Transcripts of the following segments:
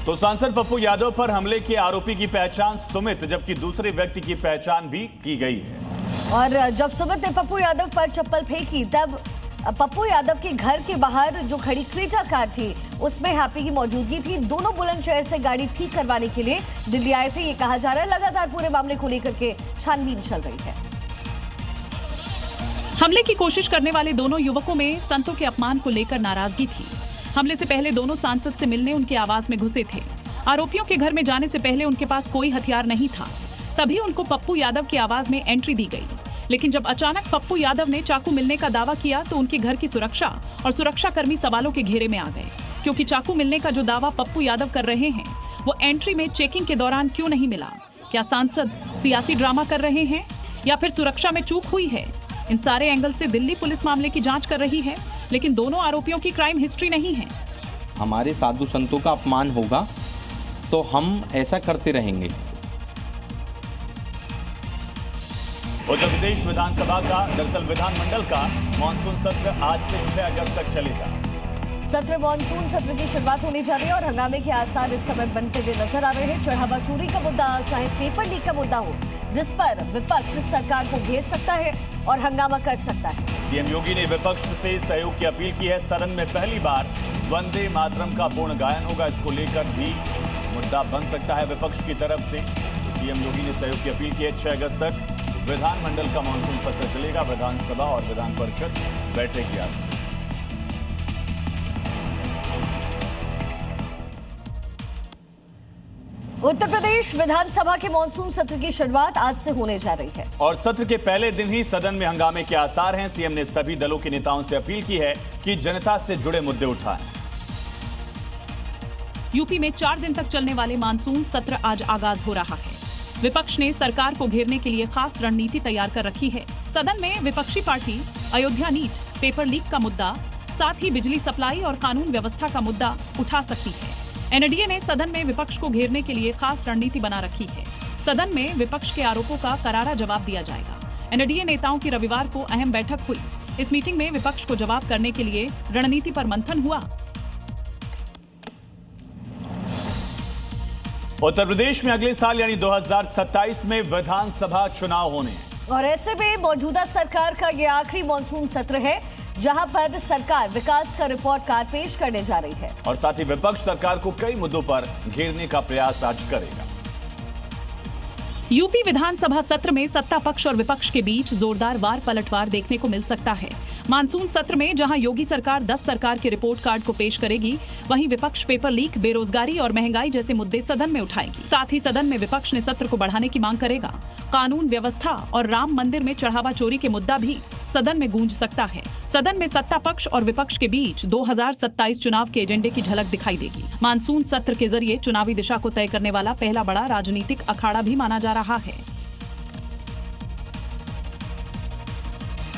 तो सांसद पप्पू यादव पर हमले के आरोपी की पहचान सुमित, जबकि दूसरे व्यक्ति की पहचान भी की गई है। और जब सुमित ने पप्पू यादव पर चप्पल फेंकी तब पप्पू यादव के घर के बाहर जो खड़ी क्रेटा कार थी उसमें हैप्पी की मौजूदगी थी। दोनों बुलंदशहर से गाड़ी ठीक करवाने के लिए दिल्ली आए थे, ये कहा जा रहा है। लगातार पूरे मामले को लेकर के छानबीन चल रही है। हमले की कोशिश करने वाले दोनों युवकों में संतों के अपमान को लेकर नाराजगी थी। हमले से पहले दोनों सांसद से मिलने उनके आवास में घुसे थे। आरोपियों के घर में जाने से पहले उनके पास कोई हथियार नहीं था, तभी उनको पप्पू यादव के आवास में एंट्री दी गई। लेकिन जब अचानक पप्पू यादव ने चाकू मिलने का दावा किया तो उनके घर की सुरक्षा और सुरक्षाकर्मी सवालों के घेरे में आ गए, क्योंकि चाकू मिलने का जो दावा पप्पू यादव कर रहे हैं वो एंट्री में चेकिंग के दौरान क्यों नहीं मिला। क्या सांसद सियासी ड्रामा कर रहे हैं या फिर सुरक्षा में चूक हुई है? इन सारे एंगल से दिल्ली पुलिस मामले की जांच कर रही है, लेकिन दोनों आरोपियों की क्राइम हिस्ट्री नहीं है। हमारे साधु संतों का अपमान होगा तो हम ऐसा करते रहेंगे। उत्तर प्रदेश विधानसभा का दरअसल विधानमंडल का मानसून सत्र आज से 6 अगस्त तक चलेगा। सत्र मानसून सत्र की शुरुआत होने जा रही है और हंगामे के आसार इस समय बनते हुए नजर आ रहे हैं। चढ़ावा चोरी का मुद्दा चाहे पेपर लीक का मुद्दा हो, जिस पर विपक्ष सरकार को घेर सकता है और हंगामा कर सकता है। सीएम योगी ने विपक्ष से सहयोग की अपील की है। सदन में पहली बार वंदे मातरम का पूर्ण गायन होगा, इसको लेकर भी मुद्दा बन सकता है विपक्ष की तरफ से। सीएम योगी ने सहयोग की अपील की है। 6 अगस्त तक विधानमंडल का मानसून सत्र चलेगा। विधानसभा और विधान परिषद बैठक की आज। उत्तर प्रदेश विधानसभा के मानसून सत्र की शुरुआत आज से होने जा रही है और सत्र के पहले दिन ही सदन में हंगामे के आसार हैं। सीएम ने सभी दलों के नेताओं से अपील की है कि जनता से जुड़े मुद्दे उठाएं। यूपी में 4 दिन तक चलने वाले मानसून सत्र आज आगाज हो रहा है। विपक्ष ने सरकार को घेरने के लिए खास रणनीति तैयार कर रखी है। सदन में विपक्षी party Ayodhya NEET, paper leak का मुद्दा, साथ ही बिजली सप्लाई और कानून व्यवस्था का मुद्दा उठा सकती है। एनडीए ने सदन में विपक्ष को घेरने के लिए खास रणनीति बना रखी है। सदन में विपक्ष के आरोपों का करारा जवाब दिया जाएगा। एनडीए नेताओं की रविवार को अहम बैठक हुई। इस मीटिंग में विपक्ष को जवाब करने के लिए रणनीति पर मंथन हुआ। उत्तर प्रदेश में अगले साल यानी 2027 में विधानसभा चुनाव होने हैं और ऐसे में मौजूदा सरकार का ये आखिरी मानसून सत्र है जहां पर सरकार विकास का रिपोर्ट कार्ड पेश करने जा रही है और साथ ही विपक्ष सरकार को कई मुद्दों पर घेरने का प्रयास आज करेगा। यूपी विधानसभा सत्र में सत्ता पक्ष और विपक्ष के बीच जोरदार वार पलटवार देखने को मिल सकता है। मानसून सत्र में जहां योगी सरकार 10 सरकार के रिपोर्ट कार्ड को पेश करेगी, वहीं विपक्ष पेपर लीक, बेरोजगारी और महंगाई जैसे मुद्दे सदन में उठाएगी। साथ ही सदन में विपक्ष ने सत्र को बढ़ाने की मांग करेगा। कानून व्यवस्था और राम मंदिर में चढ़ावा चोरी के मुद्दा भी सदन में गूंज सकता है। सदन में सत्ता पक्ष और विपक्ष के बीच 2027 चुनाव के एजेंडे की झलक दिखाई देगी। मानसून सत्र के जरिए चुनावी दिशा को तय करने वाला पहला बड़ा राजनीतिक अखाड़ा भी माना जा रहा है।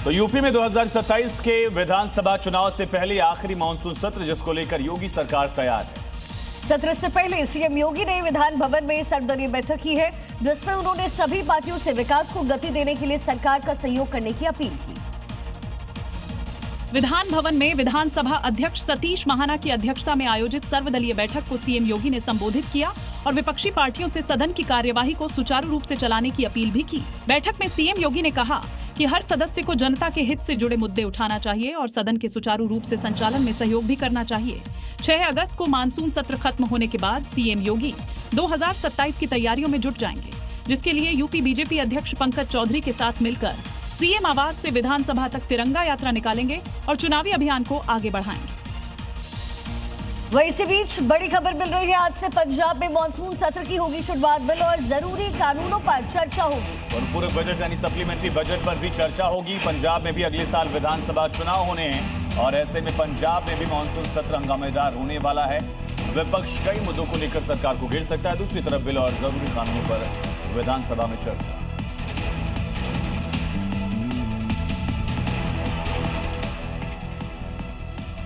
तो यूपी में 2027 के विधानसभा चुनाव से पहले आखिरी मानसून सत्र, जिसको लेकर योगी सरकार तैयार है। सत्र से पहले सीएम योगी ने विधान भवन में सर्वदलीय बैठक की है, जिसमें उन्होंने सभी पार्टियों से विकास को गति देने के लिए सरकार का सहयोग करने की अपील की। विधान भवन में विधानसभा अध्यक्ष सतीश महाना की अध्यक्षता में आयोजित सर्वदलीय बैठक को सीएम योगी ने संबोधित किया और विपक्षी पार्टियों से सदन की कार्यवाही को सुचारू रूप से चलाने की अपील भी की। बैठक में सीएम योगी ने कहा कि हर सदस्य को जनता के हित से जुड़े मुद्दे उठाना चाहिए और सदन के सुचारू रूप से संचालन में सहयोग भी करना चाहिए। 6 अगस्त को मानसून सत्र खत्म होने के बाद सीएम योगी 2027 की तैयारियों में जुट जाएंगे, जिसके लिए यूपी बीजेपी अध्यक्ष पंकज चौधरी के साथ मिलकर सीएम आवास से विधानसभा तक तिरंगा यात्रा निकालेंगे और चुनावी अभियान को आगे बढ़ाएंगे। वहीं इसी बीच बड़ी खबर मिल रही है, आज से पंजाब में मानसून सत्र की होगी शुरुआत। बिल और जरूरी कानूनों पर चर्चा होगी और पूरे बजट यानी सप्लीमेंट्री बजट पर भी चर्चा होगी। पंजाब में भी अगले साल विधानसभा चुनाव होने हैं और ऐसे में पंजाब में भी मानसून सत्र हंगामेदार होने वाला है। विपक्ष कई मुद्दों को लेकर सरकार को घेर सकता है। दूसरी तरफ बिल और जरूरी कानूनों पर विधानसभा में चर्चा।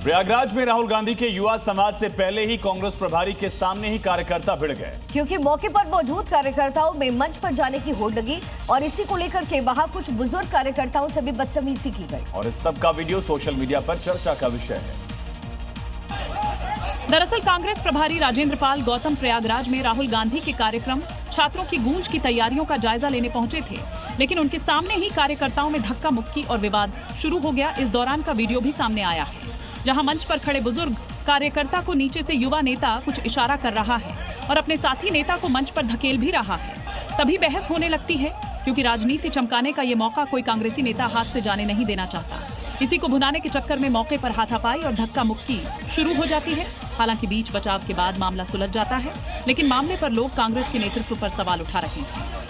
प्रयागराज में राहुल गांधी के युवा समाज से पहले ही कांग्रेस प्रभारी के सामने ही कार्यकर्ता भिड़ गए, क्योंकि मौके पर मौजूद कार्यकर्ताओं में मंच पर जाने की होड़ लगी और इसी को लेकर के वहां कुछ बुजुर्ग कार्यकर्ताओं से भी बदतमीजी की गई और इस सब का वीडियो सोशल मीडिया पर चर्चा का विषय है। दरअसल कांग्रेस प्रभारी राजेंद्र पाल गौतम प्रयागराज में राहुल गांधी के कार्यक्रम छात्रों की गूंज की तैयारियों का जायजा लेने पहुंचे थे, लेकिन उनके सामने ही कार्यकर्ताओं में धक्का मुक्की और विवाद शुरू हो गया। इस दौरान का वीडियो भी सामने आया है, जहां मंच पर खड़े बुजुर्ग कार्यकर्ता को नीचे से युवा नेता कुछ इशारा कर रहा है और अपने साथी नेता को मंच पर धकेल भी रहा है। तभी बहस होने लगती है, क्योंकि राजनीति चमकाने का ये मौका कोई कांग्रेसी नेता हाथ से जाने नहीं देना चाहता। इसी को भुनाने के चक्कर में मौके पर हाथापाई और धक्का मुक्की शुरू हो जाती है। हालांकि बीच बचाव के बाद मामला सुलझ जाता है, लेकिन मामले पर लोग कांग्रेस के नेतृत्व पर सवाल उठा रहे हैं।